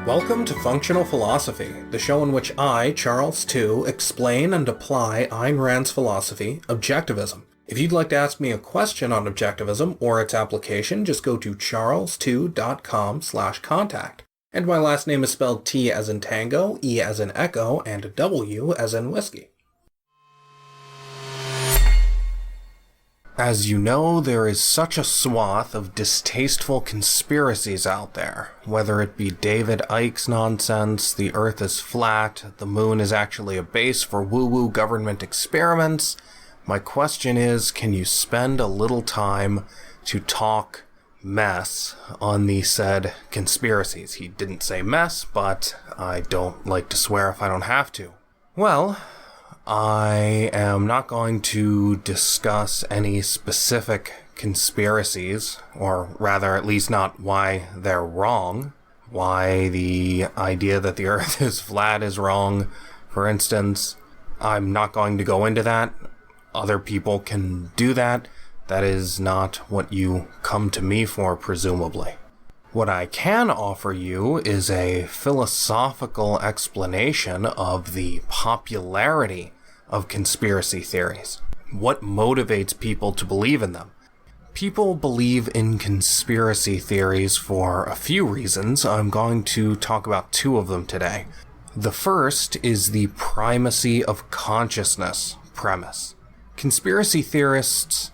Welcome to Functional Philosophy, the show in which I, Charles Tew, explain and apply Ayn Rand's philosophy, Objectivism. If you'd like to ask me a question on Objectivism or its application, just go to charlestew.com/contact. And my last name is spelled T as in tango, E as in echo, and W as in whiskey. As you know, there is such a swath of distasteful conspiracies out there. Whether it be David Icke's nonsense, the earth is flat, the moon is actually a base for woo-woo government experiments, my question is, can you spend a little time to talk mess on the said conspiracies? He didn't say mess, but I don't like to swear if I don't have to. Well, I am not going to discuss any specific conspiracies, or rather at least not why they're wrong, why the idea that the earth is flat is wrong, for instance. I'm not going to go into that. Other people can do that. That is not what you come to me for, presumably. What I can offer you is a philosophical explanation of the popularity of conspiracy theories. What motivates people to believe in them? People believe in conspiracy theories for a few reasons. I'm going to talk about two of them today. The first is the primacy of consciousness premise. Conspiracy theorists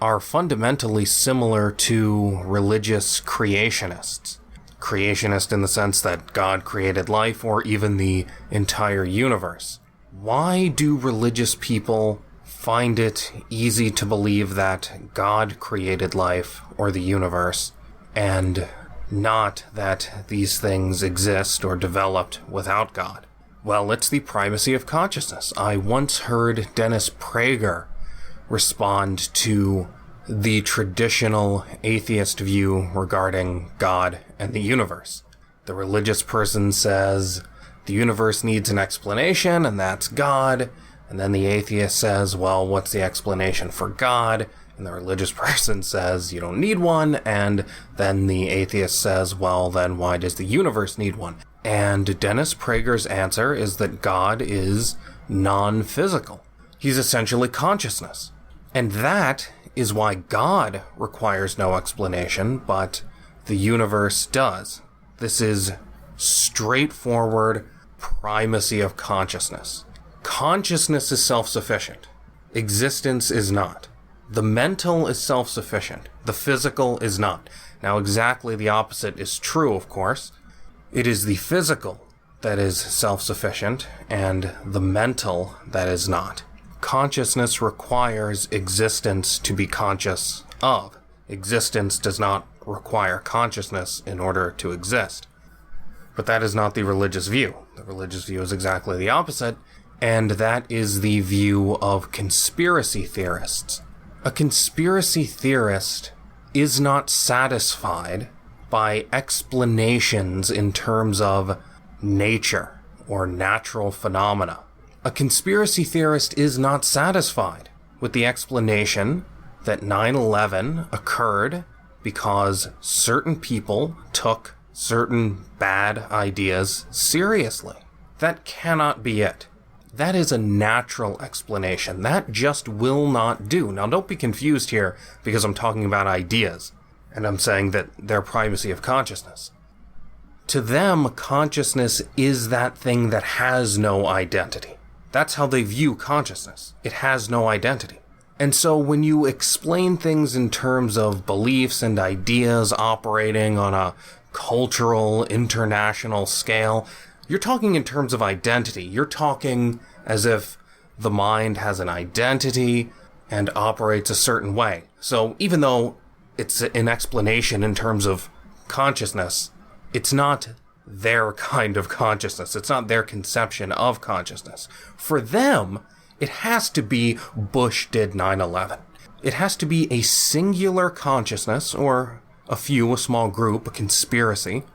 are fundamentally similar to religious creationists. Creationist in the sense that God created life or even the entire universe. Why do religious people find it easy to believe that God created life or the universe and not that these things exist or developed without God? Well, it's the primacy of consciousness. I once heard Dennis Prager respond to the traditional atheist view regarding God and the universe. The religious person says the universe needs an explanation, and that's God. And then the atheist says, well, what's the explanation for God? And the religious person says, you don't need one. And then the atheist says, well, then why does the universe need one? And Dennis Prager's answer is that God is non-physical. He's essentially consciousness. And that is why God requires no explanation, but the universe does. This is straightforward primacy of consciousness. Consciousness is self-sufficient. Existence is not. The mental is self-sufficient. The physical is not. Now, exactly the opposite is true, of course. It is the physical that is self-sufficient, and the mental that is not. Consciousness requires existence to be conscious of. Existence does not require consciousness in order to exist. But that is not the religious view. The religious view is exactly the opposite, and that is the view of conspiracy theorists. A conspiracy theorist is not satisfied by explanations in terms of nature or natural phenomena. A conspiracy theorist is not satisfied with the explanation that 9/11 occurred because certain people took certain bad ideas seriously. That cannot be it. That is a natural explanation. That just will not do. Now, don't be confused here because I'm talking about ideas, and I'm saying that they're primacy of consciousness. To them, consciousness is that thing that has no identity. That's how they view consciousness. It has no identity. And so when you explain things in terms of beliefs and ideas operating on a cultural, international scale, you're talking in terms of identity. You're talking as if the mind has an identity and operates a certain way. So even though it's an explanation in terms of consciousness, it's not their kind of consciousness. It's not their conception of consciousness. For them, it has to be Bush did 9/11. It has to be a singular consciousness, or a small group, a conspiracy,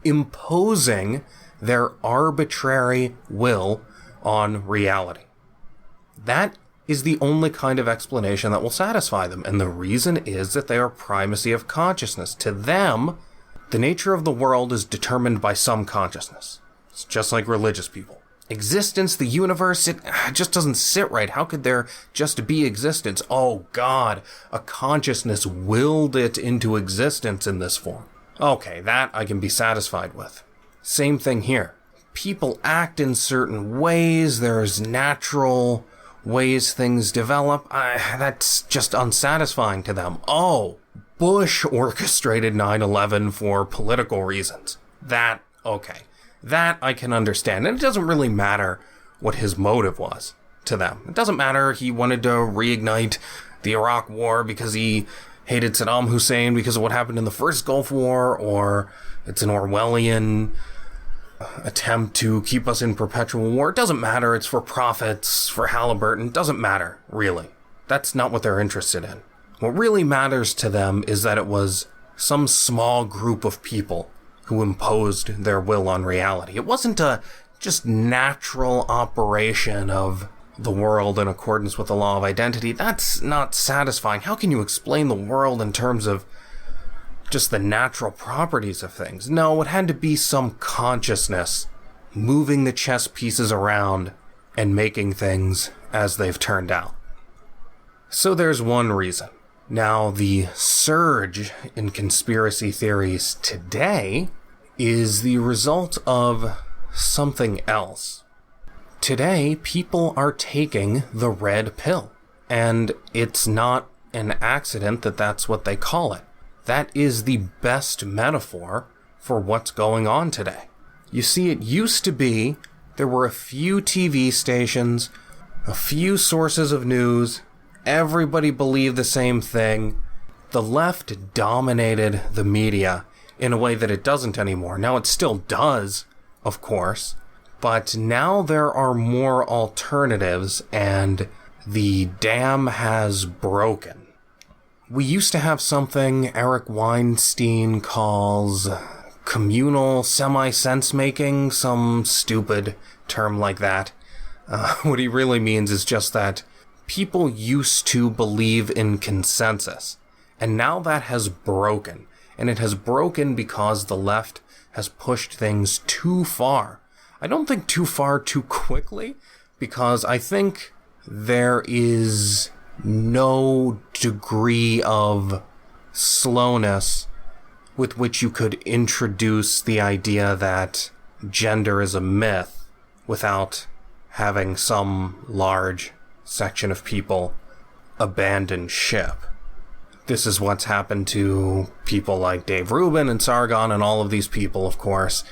imposing their arbitrary will on reality. That is the only kind of explanation that will satisfy them, and the reason is that they are primacy of consciousness. To them, The nature of the world is determined by some consciousness. It's just like religious people. Existence, the universe, it just doesn't sit right. How could there just be existence? Oh God, a consciousness willed it into existence in this form. Okay, that I can be satisfied with. Same thing here. People act in certain ways. There's natural ways things develop. That's just unsatisfying to them. Oh, Bush orchestrated 9/11 for political reasons. Okay. That I can understand. And it doesn't really matter what his motive was to them. It doesn't matter he wanted to reignite the Iraq War because he hated Saddam Hussein because of what happened in the first Gulf War, or it's an Orwellian attempt to keep us in perpetual war. It doesn't matter. It's for profits, for Halliburton. It doesn't matter, really. That's not what they're interested in. What really matters to them is that it was some small group of people who imposed their will on reality. It wasn't a just natural operation of the world in accordance with the law of identity. That's not satisfying. How can you explain the world in terms of just the natural properties of things? No, it had to be some consciousness moving the chess pieces around and making things as they've turned out. So there's one reason. Now, the surge in conspiracy theories today is the result of something else. Today, people are taking the red pill, and it's not an accident that that's what they call it. That is the best metaphor for what's going on today. You see, it used to be there were a few TV stations, a few sources of news, everybody believed the same thing. The left dominated the media in a way that it doesn't anymore. Now, it still does, of course, but now there are more alternatives, and the dam has broken. We used to have something Eric Weinstein calls communal semisensemaking, some stupid term like that. What he really means is just that people used to believe in consensus, and now that has broken. And it has broken because the left has pushed things too far. I don't think too far too quickly, because I think there is no degree of slowness with which you could introduce the idea that gender is a myth without having some large section of people abandon ship. This is what's happened to people like Dave Rubin and Sargon and all of these people, of course.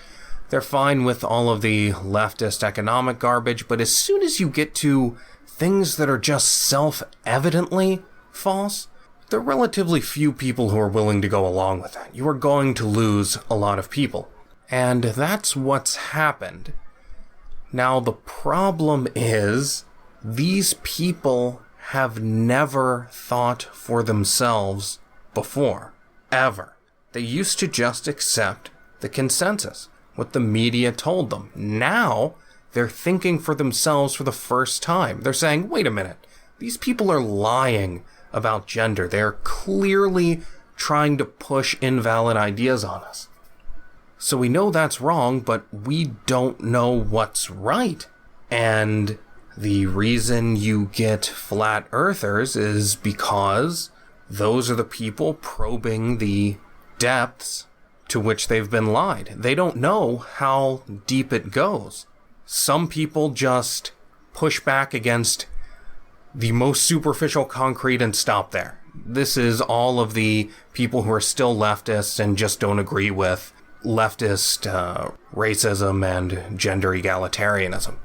They're fine with all of the leftist economic garbage, but as soon as you get to things that are just self-evidently false, there are relatively few people who are willing to go along with that. You are going to lose a lot of people. And that's what's happened. Now, the problem is, these people have never thought for themselves before, ever. They used to just accept the consensus, what the media told them. Now, they're thinking for themselves for the first time. They're saying, wait a minute, these people are lying about gender. They're clearly trying to push invalid ideas on us. So we know that's wrong, but we don't know what's right. And the reason you get flat earthers is because those are the people probing the depths to which they've been lied. They don't know how deep it goes. Some people just push back against the most superficial concrete and stop there. This is all of the people who are still leftists and just don't agree with leftist racism and gender egalitarianism.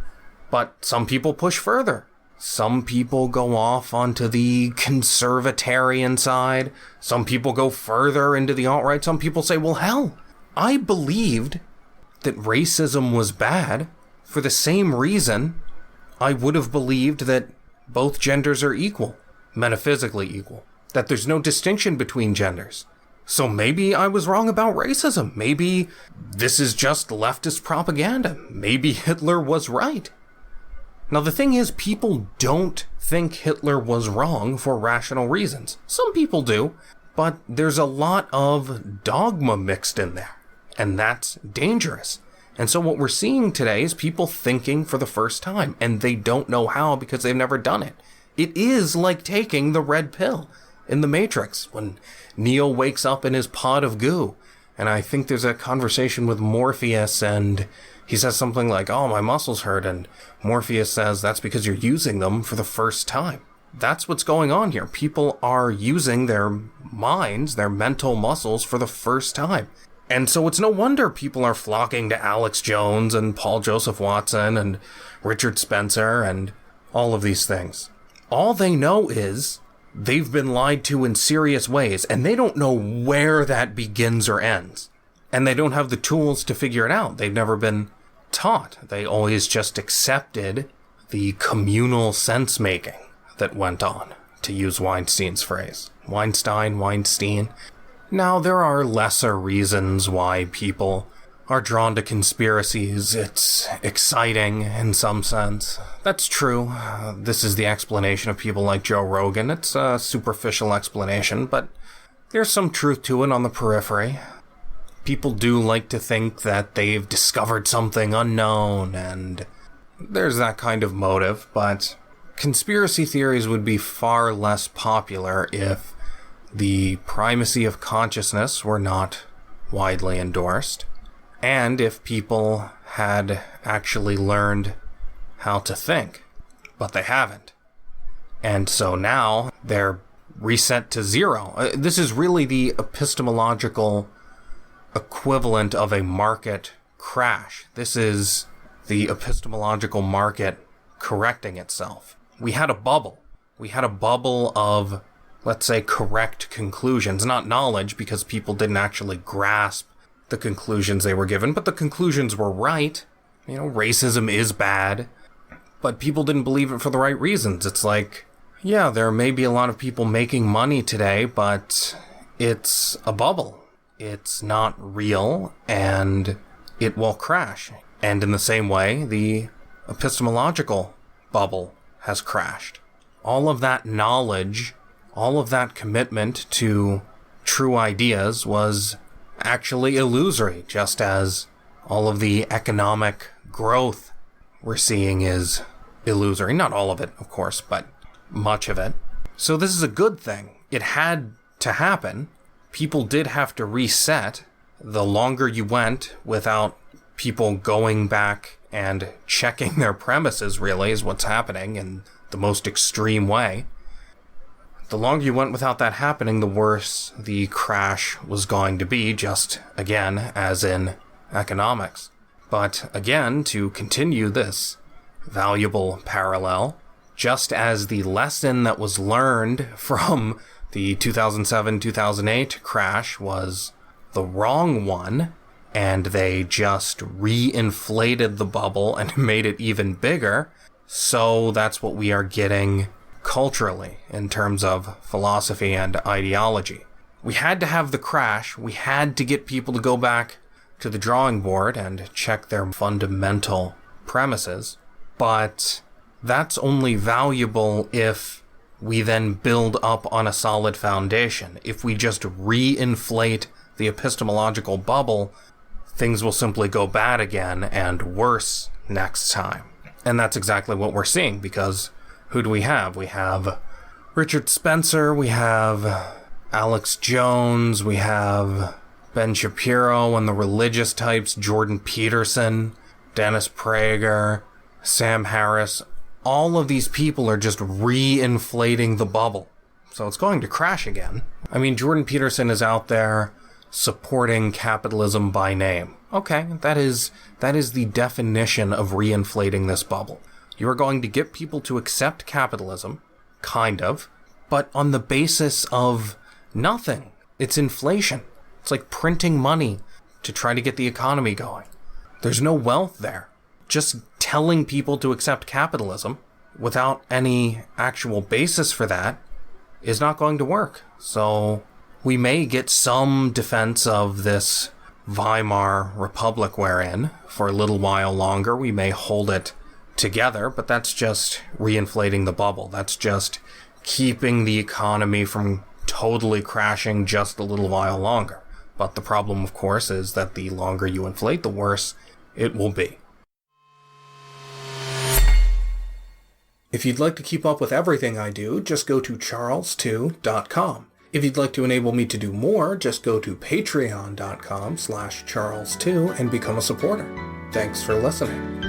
But some people push further. Some people go off onto the conservatarian side. Some people go further into the alt-right. Some people say, well, hell, I believed that racism was bad for the same reason I would have believed that both genders are equal, metaphysically equal, that there's no distinction between genders. So maybe I was wrong about racism. Maybe this is just leftist propaganda. Maybe Hitler was right. Now, the thing is, people don't think Hitler was wrong for rational reasons. Some people do, but there's a lot of dogma mixed in there, and that's dangerous. And so what we're seeing today is people thinking for the first time, and they don't know how because they've never done it. It is like taking the red pill in The Matrix when Neo wakes up in his pod of goo. And I think there's a conversation with Morpheus, and he says something like, oh, my muscles hurt. And Morpheus says, that's because you're using them for the first time. That's what's going on here. People are using their minds, their mental muscles for the first time. And so it's no wonder people are flocking to Alex Jones and Paul Joseph Watson and Richard Spencer and all of these things. All they know is they've been lied to in serious ways, and they don't know where that begins or ends. And they don't have the tools to figure it out. They've never been taught. They always just accepted the communal sense-making that went on, to use Weinstein's phrase. Weinstein. Now, there are lesser reasons why people are drawn to conspiracies. It's exciting in some sense. That's true. This is the explanation of people like Joe Rogan. It's a superficial explanation, but there's some truth to it on the periphery. People do like to think that they've discovered something unknown, and there's that kind of motive, but conspiracy theories would be far less popular if the primacy of consciousness were not widely endorsed, and if people had actually learned how to think, but they haven't. And so now they're reset to zero. This is really the epistemological equivalent of a market crash. This is the epistemological market correcting itself. We had a bubble. We had a bubble of, let's say, correct conclusions, not knowledge, because people didn't actually grasp the conclusions they were given, but the conclusions were right. You know, racism is bad, but people didn't believe it for the right reasons. It's like, yeah, there may be a lot of people making money today, but it's a bubble. It's not real, and it will crash. And in the same way, the epistemological bubble has crashed. All of that knowledge, all of that commitment to true ideas was actually illusory, just as all of the economic growth we're seeing is illusory. Not all of it, of course, but much of it. So this is a good thing. It had to happen. People did have to reset. The longer you went without people going back and checking their premises, really, is what's happening in the most extreme way. The longer you went without that happening, the worse the crash was going to be, just, again, as in economics. But, again, to continue this valuable parallel, just as the lesson that was learned from the 2007-2008 crash was the wrong one, and they just re-inflated the bubble and made it even bigger, so that's what we are getting culturally in terms of philosophy and ideology. We had to have the crash. We had to get people to go back to the drawing board and check their fundamental premises, but that's only valuable if we then build up on a solid foundation. If we just re-inflate the epistemological bubble, things will simply go bad again and worse next time. And that's exactly what we're seeing, because who do we have? We have Richard Spencer, we have Alex Jones, we have Ben Shapiro and the religious types, Jordan Peterson, Dennis Prager, Sam Harris. All of these people are just re-inflating the bubble. So it's going to crash again. I mean, Jordan Peterson is out there supporting capitalism by name. Okay, that is the definition of re-inflating this bubble. You are going to get people to accept capitalism, kind of, but on the basis of nothing. It's inflation. It's like printing money to try to get the economy going. There's no wealth there. Just telling people to accept capitalism without any actual basis for that is not going to work. So we may get some defense of this Weimar Republic we're in for a little while longer. We may hold it together, but that's just reinflating the bubble. That's just keeping the economy from totally crashing just a little while longer. But the problem, of course, is that the longer you inflate, the worse it will be. If you'd like to keep up with everything I do, just go to charlestew.com. If you'd like to enable me to do more, just go to patreon.com/charlestew and become a supporter. Thanks for listening.